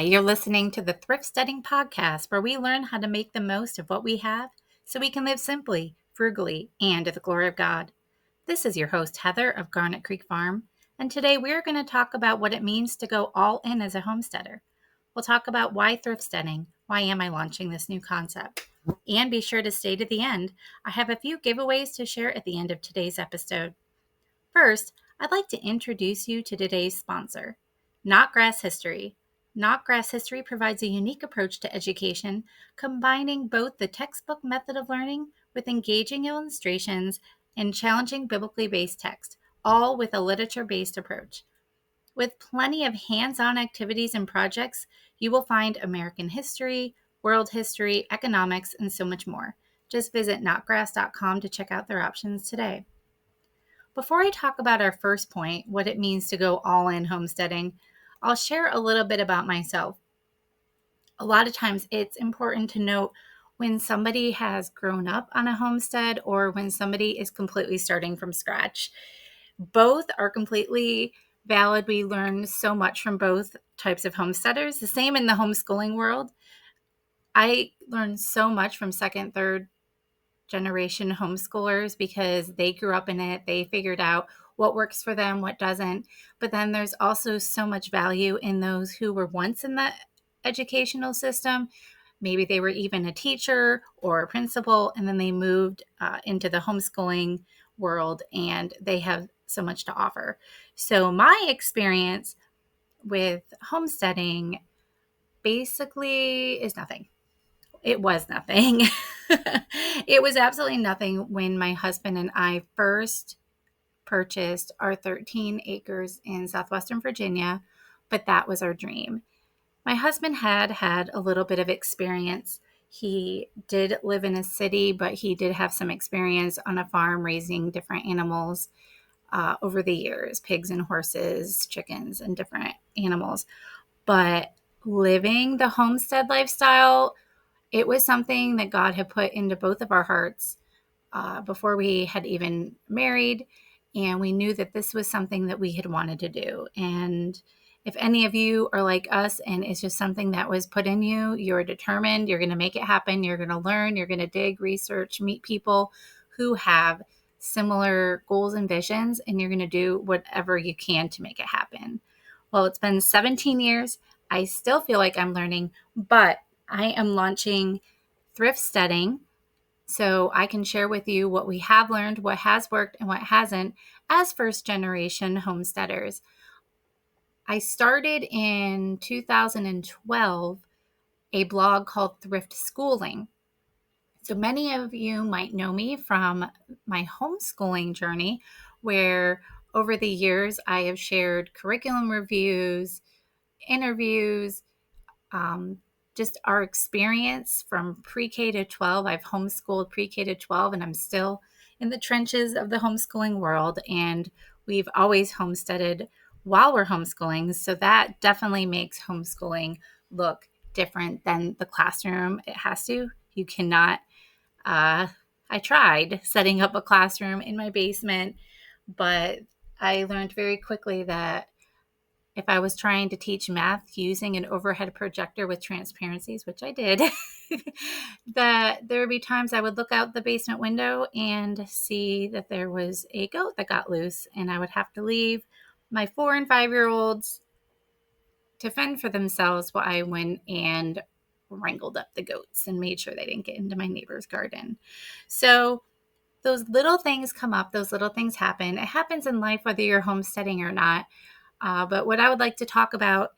you're listening to the Thrift Steading podcast, where we learn how to make the most of what we have so we can live simply, frugally, and to the glory of God. This is your host, Heather of Garnet Creek Farm, and today we're going to talk about what it means to go all in as a homesteader. We'll talk about why thrift steading, why am I launching this new concept, and be sure to stay to the end. I have a few giveaways to share at the end of today's episode. First, I'd like to introduce you to today's sponsor, Not Grass History. Not Grass History provides a unique approach to education, combining both the textbook method of learning with engaging illustrations and challenging biblically based text, all with a literature-based approach. With plenty of hands-on activities and projects, you will find American history, world history, economics, and so much more. Just visit notgrass.com to check out their options today. Before I talk about our first point, what it means to go all in homesteading, I'll share a little bit about myself. A lot of times it's important to note when somebody has grown up on a homestead or when somebody is completely starting from scratch. Both are completely valid. We learn so much from both types of homesteaders. The same in the homeschooling world. I learned so much from second, third generation homeschoolers because they grew up in it. They figured out what works for them, what doesn't. But then there's also so much value in those who were once in the educational system. Maybe they were even a teacher or a principal, and then they moved into the homeschooling world, and they have so much to offer. So my experience with homesteading basically is nothing. It was nothing. It was absolutely nothing when my husband and I first purchased our 13 acres in southwestern Virginia, but that was our dream. My husband had a little bit of experience. He did live in a city, but he did have some experience on a farm raising different animals over the years, pigs and horses, chickens, and different animals. But living the homestead lifestyle, it was something that God had put into both of our hearts before we had even married. And we knew that this was something that we had wanted to do. And if any of you are like us and it's just something that was put in you, you're determined, you're going to make it happen, you're going to learn, you're going to dig, research, meet people who have similar goals and visions, and you're going to do whatever you can to make it happen. Well, it's been 17 years. I still feel like I'm learning, but I am launching Thrift Steading so I can share with you what we have learned, what has worked, and what hasn't as first-generation homesteaders. I started in 2012 a blog called Thrift Schooling. So many of you might know me from my homeschooling journey, where over the years I have shared curriculum reviews, interviews, just our experience from pre-K to 12. I've homeschooled pre-K to 12, and I'm still in the trenches of the homeschooling world. And we've always homesteaded while we're homeschooling. So that definitely makes homeschooling look different than the classroom. It has to. You cannot. I tried setting up a classroom in my basement, but I learned very quickly that if I was trying to teach math using an overhead projector with transparencies, which I did, that there would be times I would look out the basement window and see that there was a goat that got loose, and I would have to leave my 4 and 5-year-olds to fend for themselves while I went and wrangled up the goats and made sure they didn't get into my neighbor's garden. So those little things come up, those little things happen. It happens in life whether you're homesteading or not. But what I would like to talk about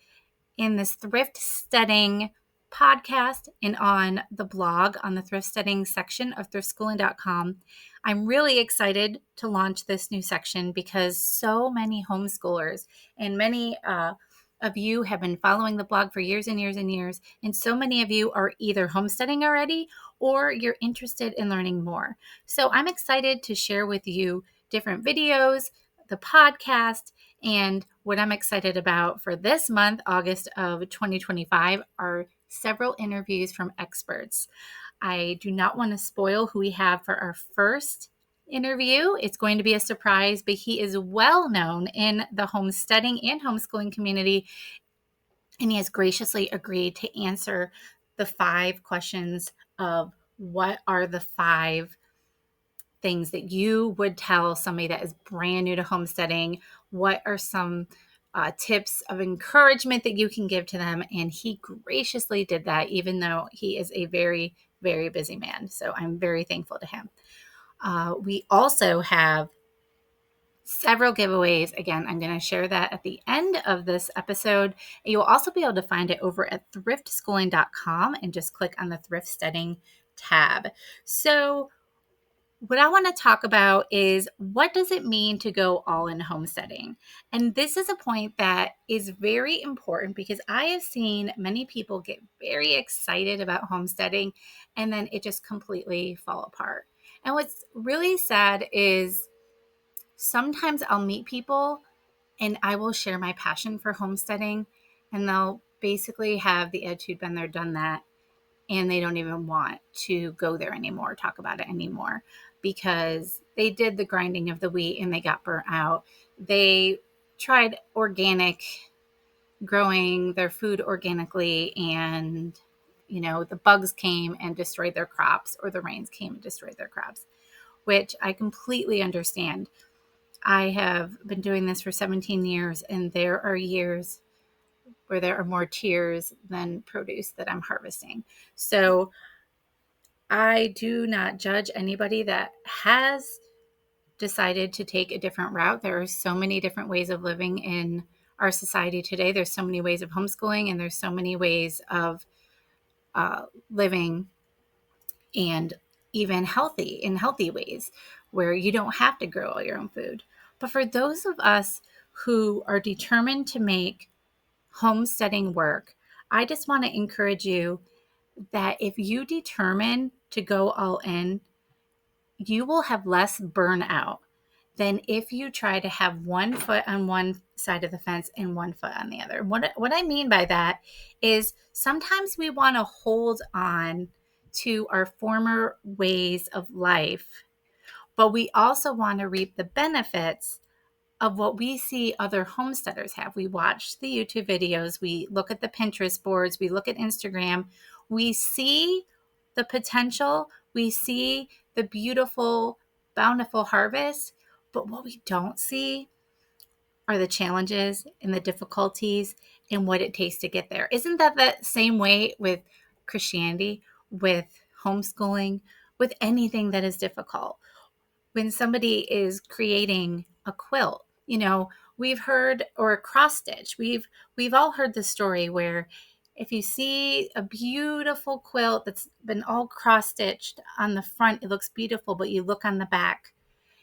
in this Thrift Steading podcast and on the blog on the Thrift Steading section of thriftschooling.com, I'm really excited to launch this new section because so many homeschoolers and many of you have been following the blog for years and years and years. And so many of you are either homesteading already or you're interested in learning more. So I'm excited to share with you different videos, the podcast, and what I'm excited about for this month, August of 2025, are several interviews from experts. I do not want to spoil who we have for our first interview. It's going to be a surprise, but he is well known in the homesteading and homeschooling community And he has graciously agreed to answer the 5 questions of what are the 5 things that you would tell somebody that is brand new to homesteading. What are some tips of encouragement that you can give to them? And he graciously did that, even though he is a very, very busy man. So I'm very thankful to him. We also have several giveaways. Again, I'm going to share that at the end of this episode. And you'll also be able to find it over at thriftschooling.com and just click on the Thrift Steading tab. So what I want to talk about is, what does it mean to go all in homesteading? And this is a point that is very important because I have seen many people get very excited about homesteading and then it just completely fall apart. And what's really sad is sometimes I'll meet people and I will share my passion for homesteading and they'll basically have the attitude, been there, done that, and they don't even want to go there anymore, talk about it anymore, because they did the grinding of the wheat and they got burnt out. They tried organic, growing their food organically, and the bugs came and destroyed their crops, or the rains came and destroyed their crops, which I completely understand. I have been doing this for 17 years, and there are years where there are more tears than produce that I'm harvesting. So I do not judge anybody that has decided to take a different route. There are so many different ways of living in our society today. There's so many ways of homeschooling, and there's so many ways of living, and even healthy ways where you don't have to grow all your own food. But for those of us who are determined to make homesteading work, I just want to encourage you that if you determine to go all in, you will have less burnout than if you try to have one foot on one side of the fence and one foot on the other. What I mean by that is sometimes we want to hold on to our former ways of life, but we also want to reap the benefits of what we see other homesteaders have. We watch the YouTube videos, we look at the Pinterest boards, we look at Instagram, we see the potential, we see the beautiful, bountiful harvest, but what we don't see are the challenges and the difficulties and what it takes to get there. Isn't that the same way with Christianity, with homeschooling, with anything that is difficult? When somebody is creating a quilt, we've heard, or a cross stitch, we've all heard the story where if you see a beautiful quilt that's been all cross stitched on the front, it looks beautiful, but you look on the back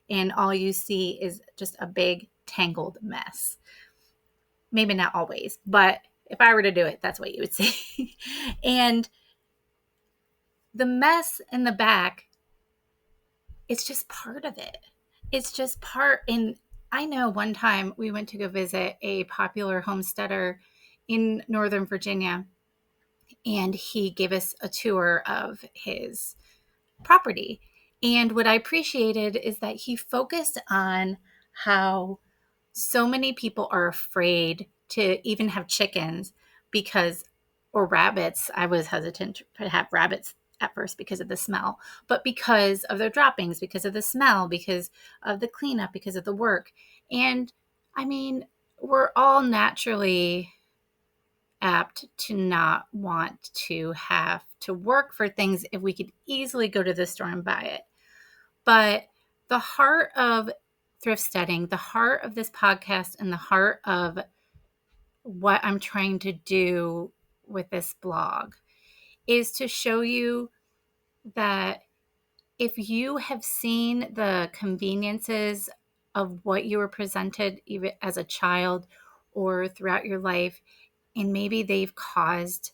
and all you see is just a big tangled mess. Maybe not always, but if I were to do it, that's what you would see. And the mess in the back, it's just part of it. It's just part. And I know one time we went to go visit a popular homesteader in Northern Virginia, and he gave us a tour of his property. And what I appreciated is that he focused on how so many people are afraid to even have chickens because, or rabbits. I was hesitant to have rabbits at first because of the smell, but because of their droppings, because of the smell, because of the cleanup, because of the work. And I mean, we're all naturally apt to not want to have to work for things if we could easily go to the store and buy it. But the heart of thrift steading, the heart of this podcast, and the heart of what I'm trying to do with this blog is to show you that if you have seen the conveniences of what you were presented even as a child or throughout your life, and maybe they've caused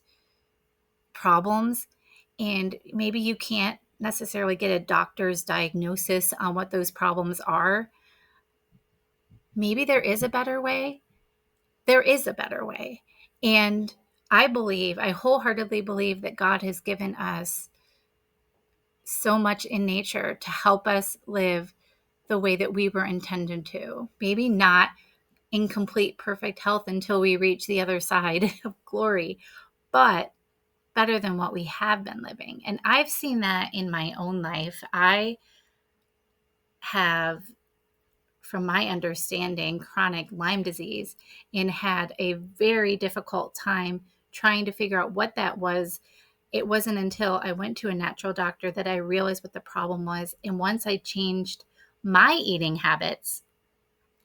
problems, and maybe you can't necessarily get a doctor's diagnosis on what those problems are, maybe there is a better way. There is a better way. And I wholeheartedly believe that God has given us so much in nature to help us live the way that we were intended to. Maybe not in complete perfect health until we reach the other side of glory, but better than what we have been living. And I've seen that in my own life. I have, from my understanding, chronic Lyme disease and had a very difficult time trying to figure out what that was. It wasn't until I went to a natural doctor that I realized what the problem was. And once I changed my eating habits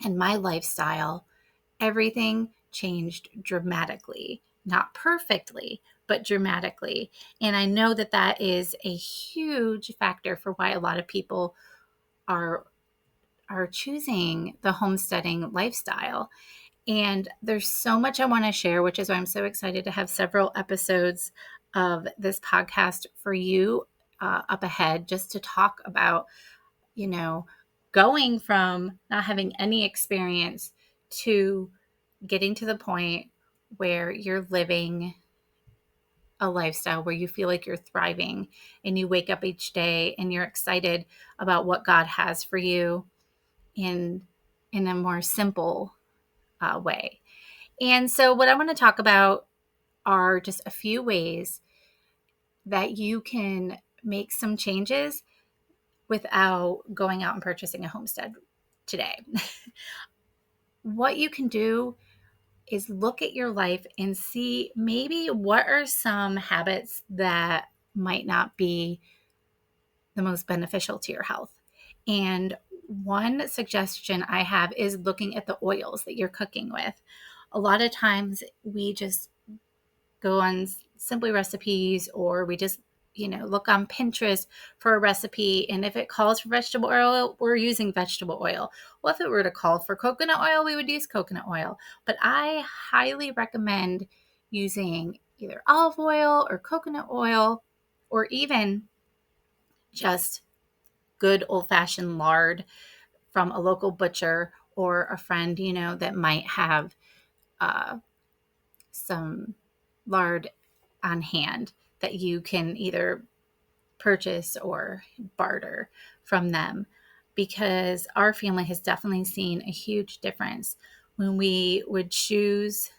and my lifestyle, everything changed dramatically. Not perfectly, but dramatically. And I know that that is a huge factor for why a lot of people are choosing the homesteading lifestyle. And there's so much I want to share, which is why I'm so excited to have several episodes of this podcast for you up ahead, just to talk about, going from not having any experience to getting to the point where you're living a lifestyle where you feel like you're thriving and you wake up each day and you're excited about what God has for you in a more simple way. And so what I want to talk about are just a few ways that you can make some changes without going out and purchasing a homestead today. What you can do is look at your life and see maybe what are some habits that might not be the most beneficial to your health. And one suggestion I have is looking at the oils that you're cooking with. A lot of times we just go on Simply Recipes, or we just, look on Pinterest for a recipe. And if it calls for vegetable oil, we're using vegetable oil. Well, if it were to call for coconut oil, we would use coconut oil. But I highly recommend using either olive oil or coconut oil, or even just good old-fashioned lard from a local butcher or a friend, that might have some lard on hand that you can either purchase or barter from them. Because our family has definitely seen a huge difference when we would choose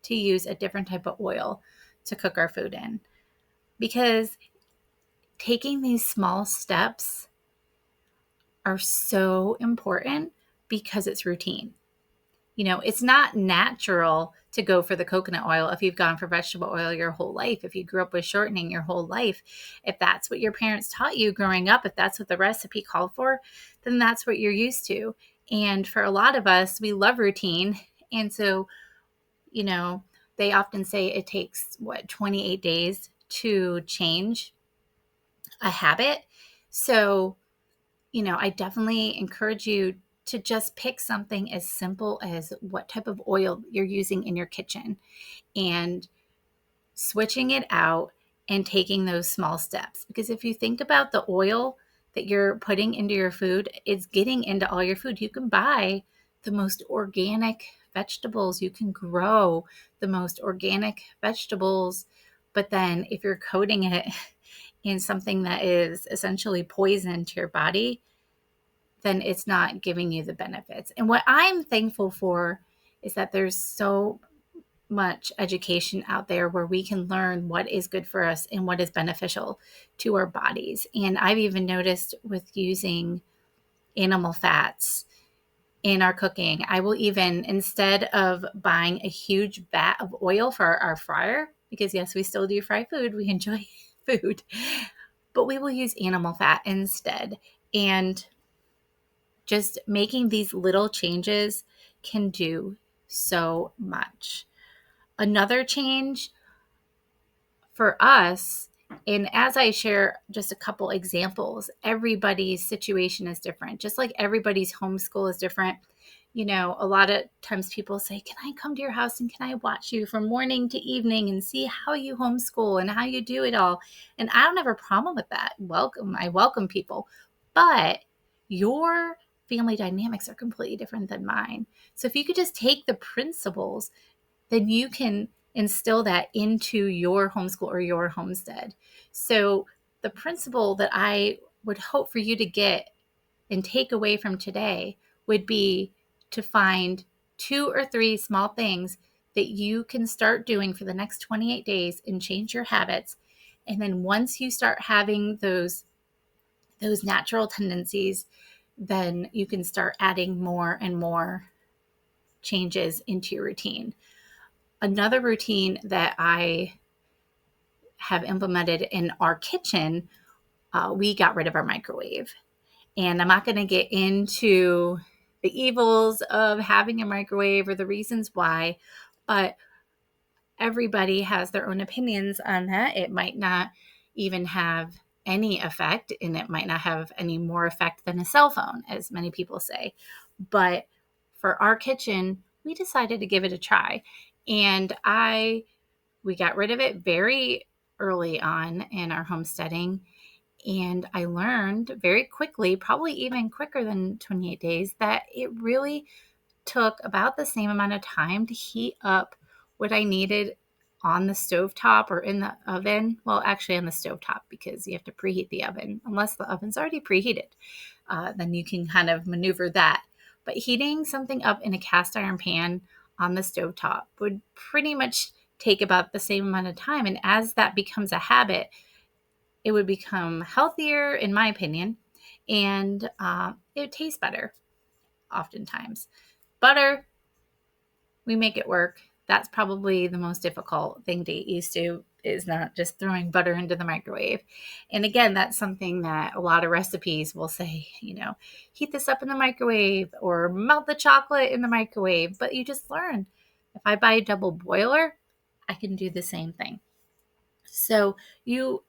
to use a different type of oil to cook our food in. Because taking these small steps are so important because it's routine. It's not natural to go for the coconut oil if you've gone for vegetable oil your whole life, if you grew up with shortening your whole life. If that's what your parents taught you growing up, if that's what the recipe called for, then that's what you're used to. And for a lot of us, we love routine. And so, they often say it takes, 28 days to change a habit. So, I definitely encourage you to just pick something as simple as what type of oil you're using in your kitchen and switching it out and taking those small steps. Because if you think about the oil that you're putting into your food, it's getting into all your food. You can buy the most organic vegetables, you can grow the most organic vegetables, but then if you're coating it in something that is essentially poison to your body, then it's not giving you the benefits. And what I'm thankful for is that there's so much education out there where we can learn what is good for us and what is beneficial to our bodies. And I've even noticed with using animal fats in our cooking, I will even, instead of buying a huge vat of oil for our fryer, because yes, we still do fry food, we enjoy food, but we will use animal fat instead. And just making these little changes can do so much. Another change for us, and as I share just a couple examples, everybody's situation is different. Just like everybody's homeschool is different. A lot of times people say, can I come to your house and can I watch you from morning to evening and see how you homeschool and how you do it all? And I don't have a problem with that. I welcome people. But your family dynamics are completely different than mine. So if you could just take the principles, then you can instill that into your homeschool or your homestead. So the principle that I would hope for you to get and take away from today would be to find 2 or 3 small things that you can start doing for the next 28 days and change your habits. And then once you start having those natural tendencies, then you can start adding more and more changes into your routine. Another routine that I have implemented in our kitchen, we got rid of our microwave. And I'm not going to get into the evils of having a microwave or the reasons why, but everybody has their own opinions on that. It might not even have any effect, and it might not have any more effect than a cell phone, as many people say. But for our kitchen, we decided to give it a try. And we got rid of it very early on in our homesteading. And I learned very quickly, probably even quicker than 28 days, that it really took about the same amount of time to heat up what I needed on the stovetop or in the oven. Well, actually on the stovetop, because you have to preheat the oven. Unless the oven's already preheated, then you can kind of maneuver that. But heating something up in a cast iron pan on the stovetop would pretty much take about the same amount of time. And as that becomes a habit, it would become healthier, in my opinion, and it would taste better oftentimes. Butter, we make it work. That's probably the most difficult thing to get used to, is not just throwing butter into the microwave. And again, that's something that a lot of recipes will say, heat this up in the microwave or melt the chocolate in the microwave. But you just learn, if I buy a double boiler, I can do the same thing. So you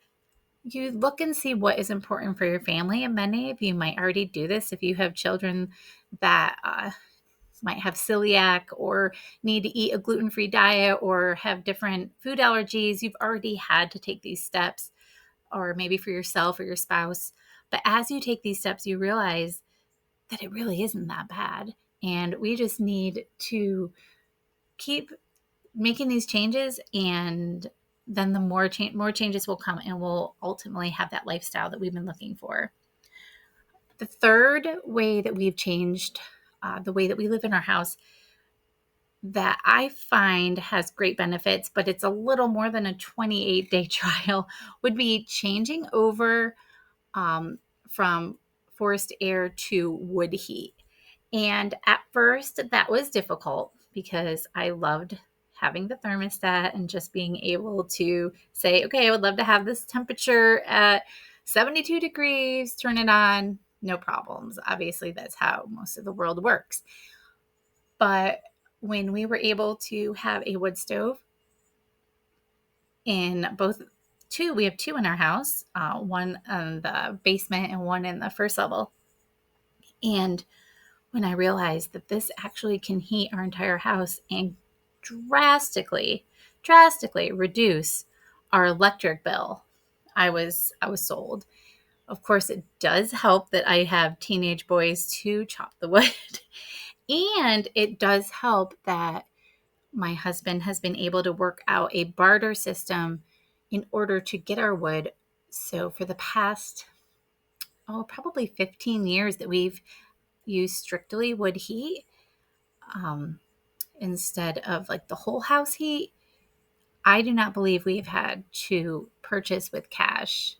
look and see what is important for your family. And many of you might already do this if you have children that might have celiac or need to eat a gluten-free diet or have different food allergies. You've already had to take these steps, or maybe for yourself or your spouse. But as you take these steps, you realize that it really isn't that bad. And we just need to keep making these changes, and then the more changes will come, and we'll ultimately have that lifestyle that we've been looking for. The third way that we've changed the way that we live in our house, that I find has great benefits, but it's a little more than a 28-day trial, would be changing over from forced air to wood heat. And at first, that was difficult because I loved having the thermostat and just being able to say, okay, I would love to have this temperature at 72 degrees, turn it on, no problems. Obviously, that's how most of the world works. But when we were able to have a wood stove in we have two in our house, one in the basement and one in the first level. And when I realized that this actually can heat our entire house and drastically reduce our electric bill, I was sold. Of course, it does help that I have teenage boys to chop the wood. And it does help that my husband has been able to work out a barter system in order to get our wood. So for the past, probably 15 years that we've used strictly wood heat, instead of like the whole house heat. I do not believe we've had to purchase with cash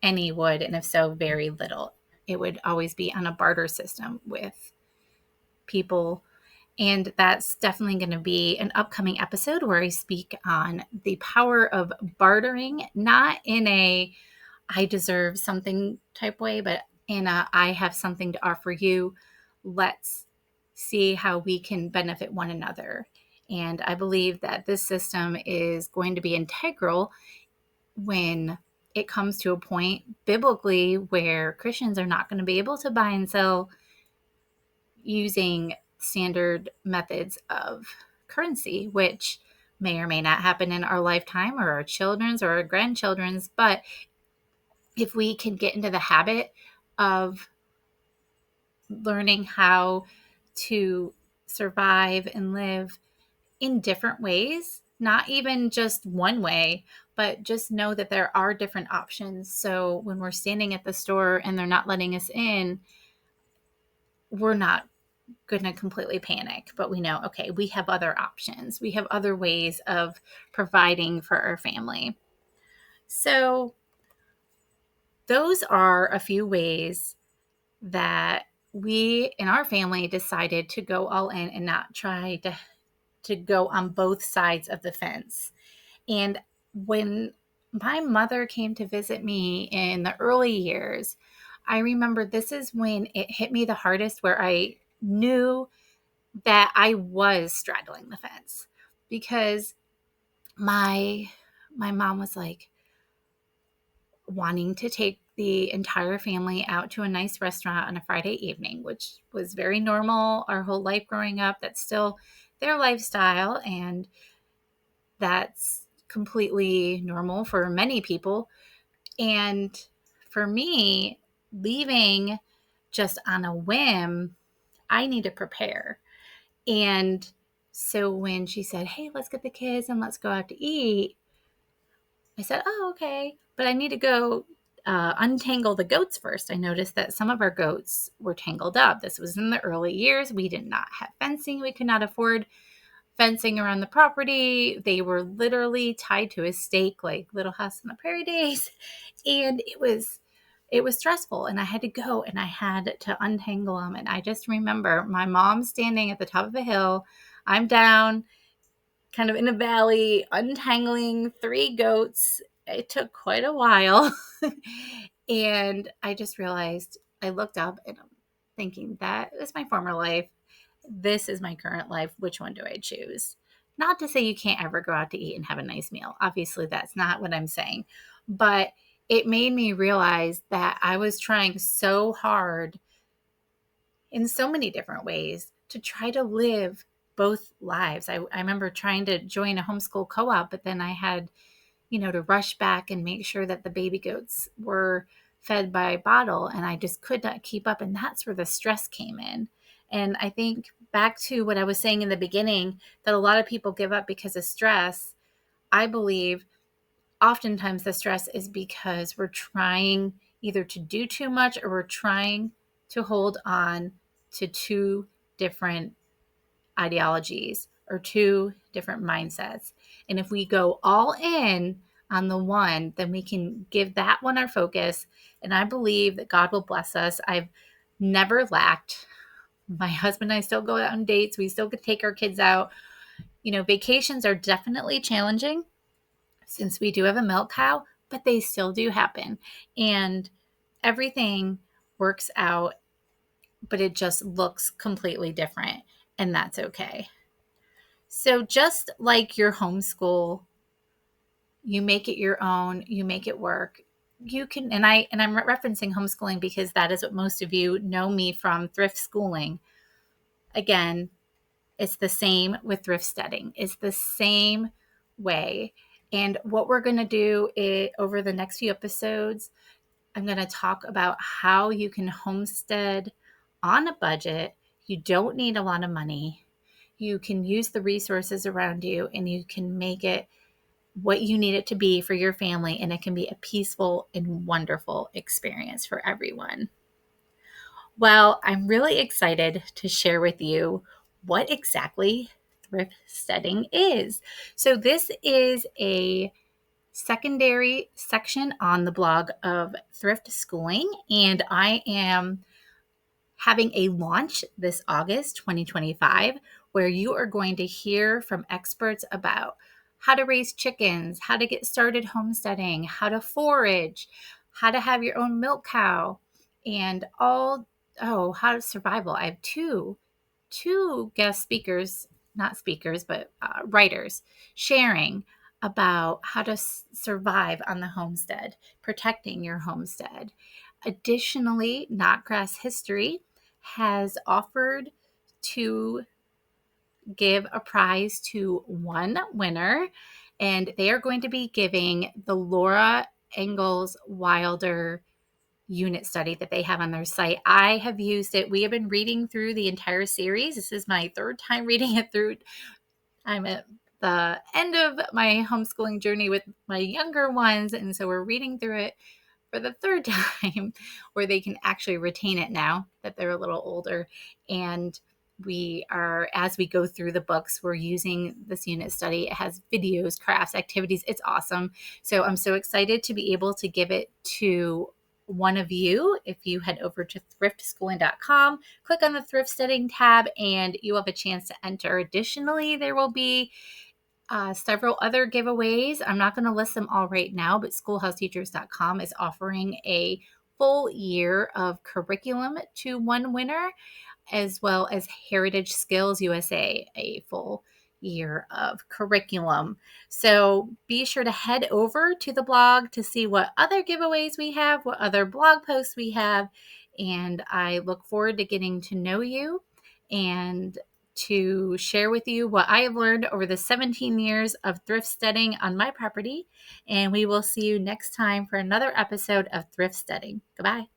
any wood, and if so, very little. It would always be on a barter system with people. And that's definitely going to be an upcoming episode where I speak on the power of bartering, not in a I deserve something type way, but in a I have something to offer you. Let's see how we can benefit one another. And I believe that this system is going to be integral when it comes to a point biblically where Christians are not going to be able to buy and sell using standard methods of currency, which may or may not happen in our lifetime or our children's or our grandchildren's. But if we can get into the habit of learning how to survive and live in different ways, not even just one way, but just know that there are different options. So when we're standing at the store and they're not letting us in, we're not going to completely panic, but we know, okay, we have other options. We have other ways of providing for our family. So those are a few ways that we in our family decided to go all in and not try to go on both sides of the fence. And when my mother came to visit me in the early years, I remember this is when it hit me the hardest, where I knew that I was straddling the fence, because my mom was like wanting to take the entire family out to a nice restaurant on a Friday evening, which was very normal our whole life growing up. That's still their lifestyle, and that's completely normal for many people. And for me, leaving just on a whim, I need to prepare. And so when she said, "Hey, let's get the kids and let's go out to eat," I said, "Oh, okay. But I need to go untangle the goats first." I noticed that some of our goats were tangled up. This was in the early years. We did not have fencing. We could not afford fencing around the property. They were literally tied to a stake, like Little House on the Prairie days. And it was stressful, and I had to go and I had to untangle them. And I just remember my mom standing at the top of a hill. I'm down kind of in a valley, untangling 3 goats. It took quite a while. And I just realized, I looked up and I'm thinking, that is my former life. This is my current life. Which one do I choose? Not to say you can't ever go out to eat and have a nice meal. Obviously, that's not what I'm saying. But it made me realize that I was trying so hard in so many different ways to try to live both lives. I remember trying to join a homeschool co-op, but then I had, to rush back and make sure that the baby goats were fed by bottle, and I just could not keep up. And that's where the stress came in. And I think back to what I was saying in the beginning, that a lot of people give up because of stress. I believe oftentimes the stress is because we're trying either to do too much, or we're trying to hold on to two different ideologies or two different mindsets. And if we go all in on the one, then we can give that one our focus. And I believe that God will bless us. I've never lacked. My husband and I still go out on dates. We still could take our kids out. Vacations are definitely challenging since we do have a milk cow, but they still do happen. And everything works out, but it just looks completely different. And that's okay. So just like your homeschool, you make it your own, you make it work. You can, and I'm referencing homeschooling because that is what most of you know me from, thrift schooling. Again, it's the same with thrift steading. It's the same way. And what we're going to do over the next few episodes, I'm going to talk about how you can homestead on a budget. You don't need a lot of money. You can use the resources around you, and you can make it what you need it to be for your family. And it can be a peaceful and wonderful experience for everyone. Well, I'm really excited to share with you what exactly thrift steading is. So this is a secondary section on the blog of Thrift Schooling, and I am having a launch this August 2025, where you are going to hear from experts about how to raise chickens, how to get started homesteading, how to forage, how to have your own milk cow, and how to survival. I have two guest speakers, not speakers, but writers, sharing about how to survive on the homestead, protecting your homestead. Additionally, Knotgrass History has offered to give a prize to one winner, and they are going to be giving the Laura Ingalls Wilder unit study that they have on their site. I have used it. We have been reading through the entire series. This is my 3rd time reading it through. I'm at the end of my homeschooling journey with my younger ones, and so we're reading through it for the 3rd time, where they can actually retain it now that they're a little older. And as we go through the books, we're using this unit study. It has videos, crafts, activities. It's awesome. So I'm so excited to be able to give it to one of you. If you head over to thriftschooling.com, click on the Thrift Steading tab, and you have a chance to enter. Additionally, there will be several other giveaways. I'm not going to list them all right now, but schoolhouseteachers.com is offering a full year of curriculum to one winner, as well as Heritage Skills USA, a full year of curriculum. So be sure to head over to the blog to see what other giveaways we have, what other blog posts we have. And I look forward to getting to know you and to share with you what I have learned over the 17 years of thrift steading on my property. And we will see you next time for another episode of Thrift Steading. Goodbye.